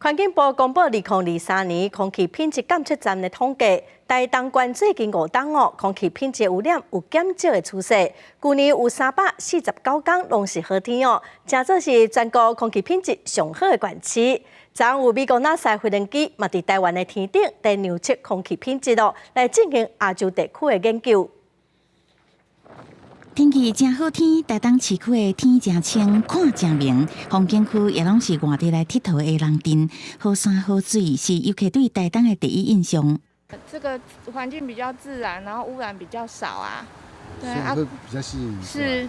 环境部公布2023年空气品质监测站的统计，台东县最近5档空气品质污染有减少的趋势。去年有349天拢是好天真做是全国空气品质上好的县市。昨有美国 NASA 飞轮机嘛伫台湾的天顶在量测空气品质来进行亚洲地区的研究。天气真好天，台东市区的天真清，看真明。风景区也拢是外地来佚佗的人镇，好山好水是游客对台东的第一印象。这个环境比较自然，然后污染比较少啊。对啊，会比较吸引。是，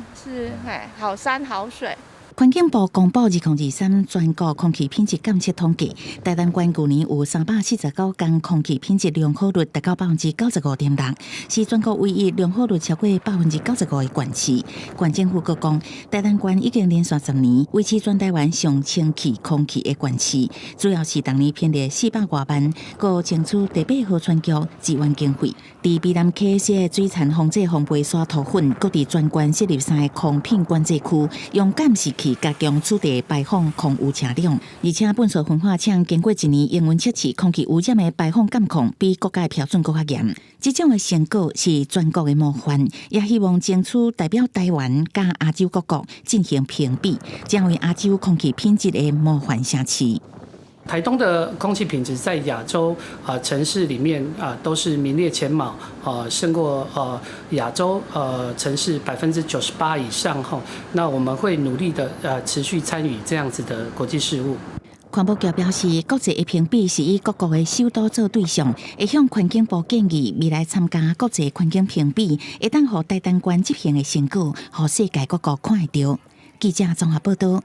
好山好水。环境部公布2023全国空气品质监测统计，台东县去年有349天空气品质良好率达到95.6%，是全国唯一良好率超过95%的县市。县政府阁讲，台东县已经连续10年维持全台湾上清气空气的县市，主要是当年编列400多万，佮争取第8号全局支援经费。伫美南溪的水产防治防备沙土粉，佮伫全县设立3个空品管制区，用监视器加强此地排放空污车辆，而且粪扫分化厂经过1年营运测试，空气污染的排放监控比国家标准更较严。这种的成果是全国的模范，也希望争取代表台湾甲亚洲各国进行评比，成为亚洲空气品质的模范城市。台东的空气品质在亚洲城市里面都是名列前茅，胜过亚洲城市98%以上哈。那我们会努力的持续参与这样子的国际事务。环保局表示，国际的评比是以各国的首都做对象，会向环境部建议未来参加国际环境评比，会当予台东县这项的成果，予世界各国看会到。记者综合报道。